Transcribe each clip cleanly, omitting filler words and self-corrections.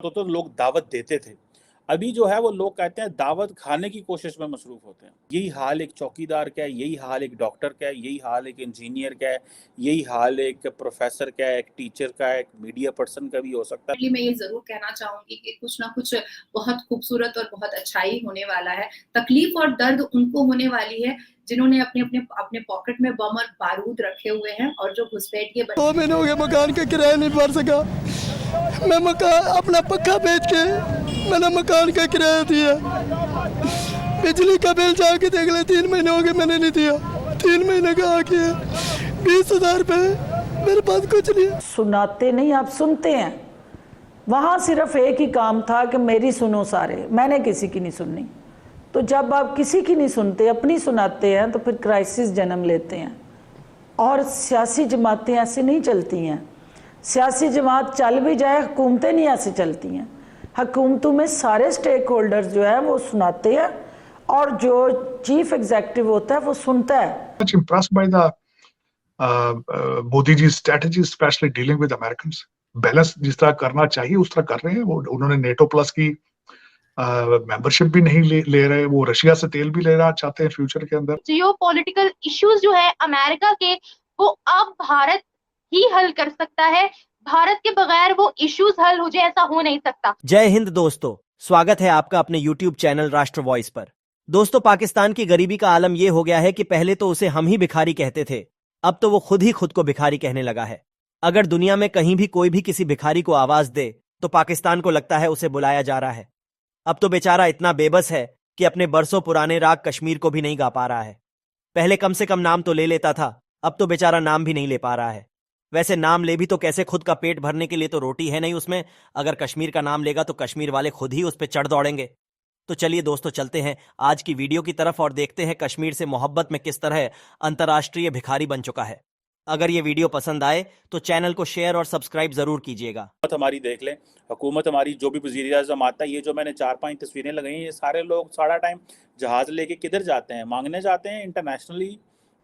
तो लोग दावत देते थे। अभी जो है वो लोग कहते हैं दावत खाने की कोशिश में मसरूफ होते हैं। यही हाल एक चौकीदार का है, यही हाल एक डॉक्टर का है, यही हाल एक इंजीनियर का है, यही हाल एक प्रोफेसर का है, एक टीचर का है, एक मीडिया पर्सन का भी हो सकता है। मैं ये जरूर कहना चाहूंगी कि कुछ ना कुछ बहुत खूबसूरत और बहुत अच्छाई होने वाला है। तकलीफ और दर्द उनको होने वाली है जिन्होंने अपने अपने अपने पॉकेट में बम और बारूद रखे हुए हैं और जो घुसपैठिए 2 महीने हो गए मकान का किराया नहीं भर सका। मैं मकान अपना पक्का बेच के मैंने मकान का किराया दिया। बिजली का बिल जाके देख ले, 3 महीने हो गए मैंने नहीं दिया। 3 महीने का आके 20,000 रुपये, मेरे पास कुछ नहीं। सुनाते नहीं, आप सुनते हैं। वहाँ सिर्फ एक ही काम था कि मेरी सुनो सारे, मैंने किसी की नहीं सुननी। तो जब आप किसी की नहीं सुनते, अपनी सुनाते हैं, तो फिर क्राइसिस जन्म लेते हैं। और सियासी जमातें ऐसे नहीं चलती हैं। सियासी जमात चल भी जाए, हुकूमतें नहीं ऐसे चलती हैं। हुकूमतों में सारे स्टेक होल्डर्स जो है वो सुनाते हैं और जो चीफ एग्जीक्यूटिव होता है वो सुनता है। Much impressed by the Modi ji's strategy, especially dealing with Americans. Balance जिस तरह करना चाहिए उस तरह कर रहे हैं। वो उन्होंने नेटो प्लस की मेंबरशिप भी नहीं ले रहे। वो रशिया से तेल भी लेना चाहते हैं फ्यूचर के अंदर। जियोपॉलिटिकल इश्यूज जो है अमेरिका के, वो अब भारत ही हल कर सकता है। भारत के बगैर वो इश्यूज हल हो जाए, ऐसा हो नहीं सकता। जय हिंद दोस्तों, स्वागत है आपका अपने YouTube चैनल राष्ट्र वॉइस पर। दोस्तों, पाकिस्तान की गरीबी का आलम यह हो गया है कि पहले तो उसे हम ही भिखारी कहते थे, अब तो वो खुद ही खुद को भिखारी कहने लगा है। अगर दुनिया में कहीं भी कोई भी किसी भिखारी को आवाज दे तो पाकिस्तान को लगता है उसे बुलाया जा रहा है। अब तो बेचारा इतना बेबस है कि अपने बरसों पुराने राग कश्मीर को भी नहीं गा पा रहा है। पहले कम से कम नाम तो ले लेता था, अब तो बेचारा नाम भी नहीं ले पा रहा है। वैसे नाम ले भी तो कैसे, खुद का पेट भरने के लिए तो रोटी है नहीं उसमें। अगर कश्मीर का नाम लेगा तो कश्मीर वाले खुद ही उस पर चढ़ दौड़ेंगे। तो चलिए दोस्तों, चलते हैं आज की वीडियो की तरफ और देखते हैं कश्मीर से मोहब्बत में किस तरह अंतर्राष्ट्रीय भिखारी बन चुका है। अगर ये वीडियो पसंद आए तो चैनल को शेयर और सब्सक्राइब जरूर कीजिएगा। हमारी देख लें, हुकूमत हमारी, जो भी वज़ीर आज़म आता है, ये जो मैंने 4-5 तस्वीरें लगाई हैं, ये सारे लोग सारा टाइम जहाज़ लेके किधर जाते हैं? मांगने जाते हैं इंटरनेशनली।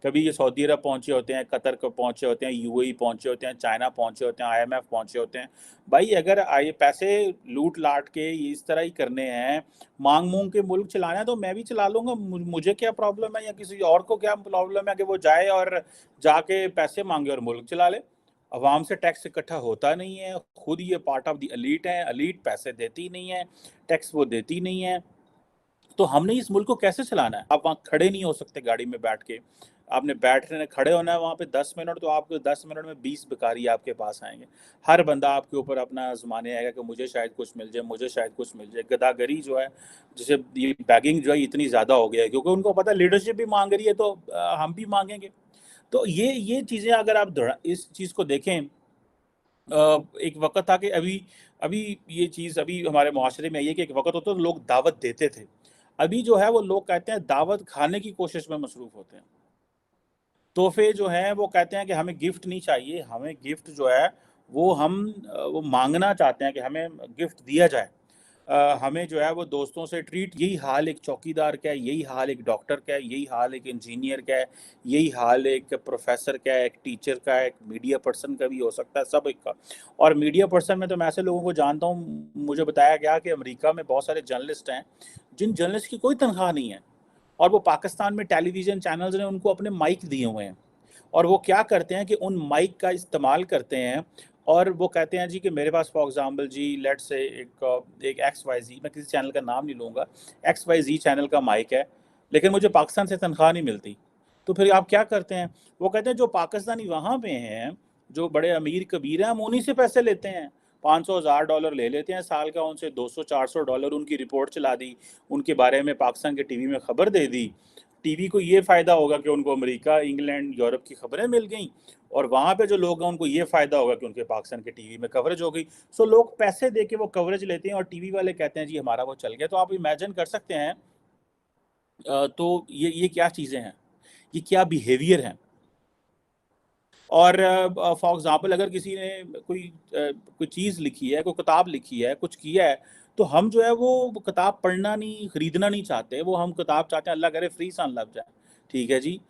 कभी ये सऊदी अरब पहुंचे होते हैं, कतर को पहुंचे होते हैं, यूएई पहुंचे होते हैं, चाइना पहुंचे होते हैं, आईएमएफ पहुंचे होते हैं। भाई अगर ये पैसे लूट लाट के ये इस तरह ही करने हैं, मांग मूंग के मुल्क चलाना है, तो मैं भी चला लूँगा। मुझे क्या प्रॉब्लम है, या किसी और को क्या प्रॉब्लम है कि वो जाए और जाके पैसे मांगे और मुल्क चला ले? अवाम से टैक्स इकट्ठा होता नहीं है, खुद ये पार्ट ऑफ द एलीट है। एलीट पैसे देती नहीं है, टैक्स वो देती नहीं है। तो हमने इस मुल्क को कैसे चलाना है? आप वहाँ खड़े नहीं हो सकते गाड़ी में बैठ के। आपने बैठने खड़े होना है वहाँ पे 10 मिनट, तो आपको 10 मिनट में 20 भिखारी आपके पास आएंगे। हर बंदा आपके ऊपर अपना आजमाने आएगा कि मुझे शायद कुछ मिल जाए, मुझे शायद कुछ मिल जाए। गदागरी जो है, जिसे ये बैगिंग जो है इतनी ज़्यादा हो गया है, क्योंकि उनको पता है लीडरशिप भी मांग रही है, तो हम भी मांगेंगे। तो ये चीज़ें अगर आप इस चीज़ को देखें, एक वक़्त था कि अभी ये चीज़ अभी हमारे मुआशरे में आई है कि एक वक़्त होता तो लोग दावत देते थे। अभी जो है वो लोग कहते हैं दावत खाने की कोशिश में मसरूफ़ होते हैं। तोहफ़े जो हैं वो कहते हैं कि हमें गिफ्ट नहीं चाहिए, हमें गिफ्ट जो है वो वो माँगना चाहते हैं कि हमें गिफ्ट दिया जाए। हमें जो है वो दोस्तों से ट्रीट। यही हाल एक चौकीदार का है, यही हाल एक डॉक्टर का है, यही हाल एक इंजीनियर का है, यही हाल एक प्रोफेसर का है, एक टीचर का है, एक मीडिया पर्सन का भी हो सकता है, सब एक का। और मीडिया पर्सन में तो मैं ऐसे लोगों को जानता हूँ, मुझे बताया गया कि अमेरिका में बहुत सारे जर्नलिस्ट हैं जिन जर्नलिस्ट की कोई तनख्वाह नहीं है, और वो पाकिस्तान में टेलीविज़न चैनल्स ने उनको अपने माइक दिए हुए हैं। और वो क्या करते हैं कि उन माइक का इस्तेमाल करते हैं और वो कहते हैं जी कि मेरे पास फॉर एग्जांपल जी लेट्स से एक XYZ, मैं किसी चैनल का नाम नहीं लूँगा, XYZ चैनल का माइक है, लेकिन मुझे पाकिस्तान से तनख्वाह नहीं मिलती। तो फिर आप क्या करते हैं? वो कहते हैं जो पाकिस्तानी वहाँ पे हैं, जो बड़े अमीर कबीर हैं, हम उन्हीं से पैसे लेते हैं। $500,000 ले लेते हैं साल का उनसे, $200-400 उनकी रिपोर्ट चला दी, उनके बारे में पाकिस्तान के टीवी में खबर दे दी। टीवी को ये फ़ायदा होगा कि उनको अमेरिका, इंग्लैंड, यूरोप की खबरें मिल गई, और वहाँ पे जो लोग हैं उनको ये फ़ायदा होगा कि उनके पाकिस्तान के टीवी में कवरेज हो गई। सो लोग पैसे दे के वो कवरेज लेते हैं और टीवी वाले कहते हैं जी हमारा वो चल गया। तो आप इमेजिन कर सकते हैं, तो ये क्या चीज़ें हैं, ये क्या बिहेवियर हैं। और फॉर एग्जांपल अगर किसी ने कोई चीज़ लिखी है, कोई किताब लिखी है, कुछ किया है, तो हम जो है वो किताब पढ़ना नहीं, ख़रीदना नहीं चाहते, वो हम किताब चाहते हैं अल्लाह करे फ्री सन लग जाए। ठीक है जी।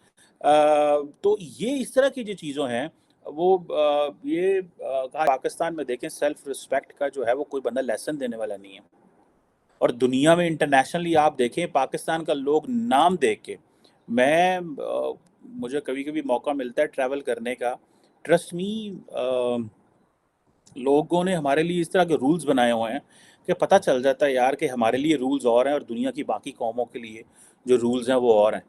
तो ये इस तरह की जो चीज़ें हैं, वो पाकिस्तान में देखें सेल्फ रिस्पेक्ट का जो है वो कोई बंदा लेसन देने वाला नहीं है। और दुनिया में इंटरनेशनली आप देखें पाकिस्तान का लोग नाम देख के मुझे कभी कभी मौका मिलता है ट्रैवल करने का, ट्रस्ट मी लोगों ने हमारे लिए इस तरह के रूल्स बनाए हुए हैं कि पता चल जाता है यार कि हमारे लिए रूल्स और हैं और दुनिया की बाकी कौमों के लिए जो रूल्स हैं वो और हैं।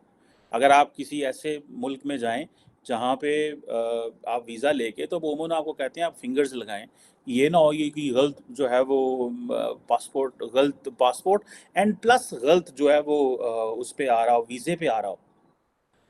अगर आप किसी ऐसे मुल्क में जाएं जहाँ पे आप वीज़ा लेके तो वो उन्होंने आपको कहते हैं आप फिंगर्स लगाएं, ये ना हो ये कि गलत जो है वो गलत पासपोर्ट एंड प्लस गलत जो है वो उस पे आ रहा हो, वीज़े पे आ रहा हो।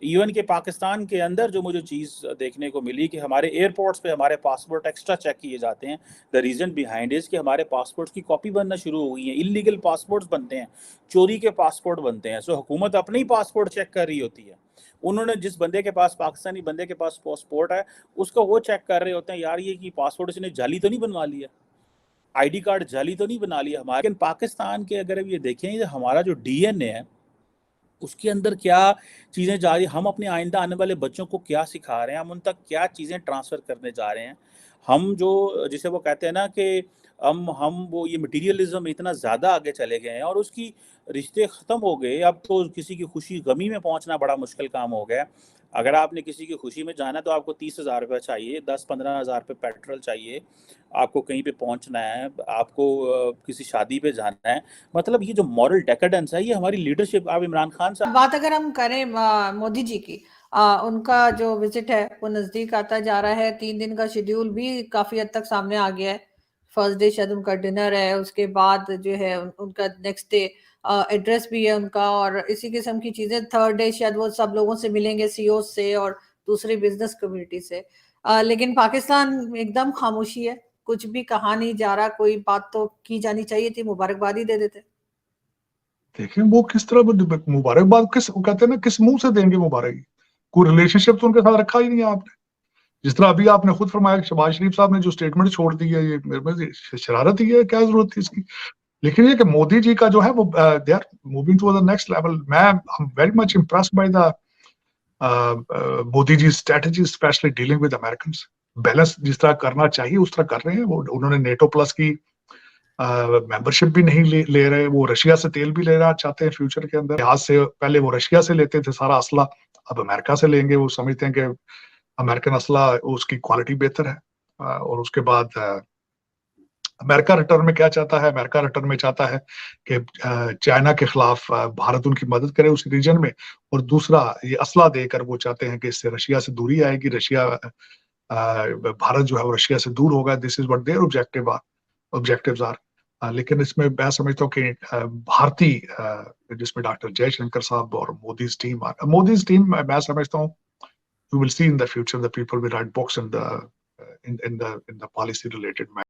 इवन के पाकिस्तान के अंदर जो मुझे चीज़ देखने को मिली कि हमारे एयरपोर्ट्स पे हमारे पासपोर्ट एक्स्ट्रा चेक किए जाते हैं। द रीज़न बिहाइंड इज़ कि हमारे पासपोर्ट्स की कॉपी बनना शुरू हो गई है, इलीगल पासपोर्ट्स बनते हैं, चोरी के पासपोर्ट बनते हैं। सो हुकूमत अपने ही पासपोर्ट चेक कर रही होती है। उन्होंने जिस बंदे के पास पाकिस्तानी बंदे के पास पासपोर्ट है उसको वो चेक कर रहे होते हैं यार ये कि पासपोर्ट इसने जाली तो नहीं बनवा लिया, आईडी कार्ड जाली तो नहीं बना लिया हमारे। लेकिन पाकिस्तान के अगर अब ये देखें हमारा जो डीएनए है उसके अंदर क्या चीज़ें जा रही हैं, हम अपने आइंदा आने वाले बच्चों को क्या सिखा रहे हैं, हम उन तक क्या चीज़ें ट्रांसफ़र करने जा रहे हैं। हम जो जिसे वो कहते हैं ना कि हम वो ये मटीरियलिज़्म में इतना ज़्यादा आगे चले गए हैं और उसकी रिश्ते ख़त्म हो गए। अब तो किसी की खुशी गमी में पहुंचना बड़ा मुश्किल काम हो गया है। अगर आपने किसी की खुशी में जाना है तो आपको 30,000 रुपये चाहिए, 10-15 हज़ार रुपये पेट्रोल चाहिए, आपको कहीं पे पहुंचना है, आपको किसी शादी पे जाना है। मतलब ये जो मॉरल डेकेडेंस है ये हमारी लीडरशिप, आप इमरान खान साहब बात अगर हम करें मोदी जी की, उनका जो विजिट है वो नजदीक आता जा रहा है। 3 दिन का शेड्यूल भी काफी हद तक सामने आ गया है। फर्स्ट डे शायद उनका डिनर है, उसके बाद जो है उनका नेक्स्ट डे एड्रेस भी है उनका, और इसी किस्म की चीजें। थर्ड डे शायद वो सब लोगों से मिलेंगे, सीईओ से और दूसरी बिजनेस कम्युनिटी से। लेकिन पाकिस्तान एकदम खामोशी है, कुछ भी कहा नहीं जा रहा। कोई बात तो की जानी चाहिए थी, मुबारकबाद ही दे देते। देखिए वो किस तरह मुबारकबाद कहते हैं ना, किस मुंह से देंगे मुबारक? कोई रिलेशनशिप तो उनके साथ रखा ही नहीं है आपने। जिस तरह अभी आपने खुद फरमाया शहबाज शरीफ साहब ने जो स्टेटमेंट छोड़ दी है, ये मेरे में शरारत ही है, क्या जरूरत थी इसकी? लेकिन ये कि मोदी जी का जो है वो they are moving to the next level. मैं very much impressed by the Modi ji strategy, especially dealing with American. Balance जिस तरह करना चाहिए उस तरह कर रहे हैं वो। उन्होंने नेटो प्लस की मेंबरशिप भी नहीं ले रहे। वो रशिया से तेल भी लेना चाहते हैं फ्यूचर के अंदर। आज से पहले वो रशिया से लेते थे सारा असला, अब अमेरिका से लेंगे। वो समझते हैं कि अमेरिकन असला उसकी क्वालिटी बेहतर है। और उसके बाद अमेरिका रिटर्न में क्या चाहता है? अमेरिका रिटर्न में चाहता है कि चाइना के खिलाफ भारत उनकी मदद करे उस रीजन में, और दूसरा ये असला देकर वो चाहते हैं कि इससे रशिया से दूरी आएगी, भारत जो है वो रशिया से दूर होगा। This is what their objectives are. लेकिन इसमें मैं समझता हूँ कि भारतीय जिसमें डॉक्टर जयशंकर साहब और मोदीज टीम मैं समझता हूँ you will see in the future the people will write books in the policy related matter.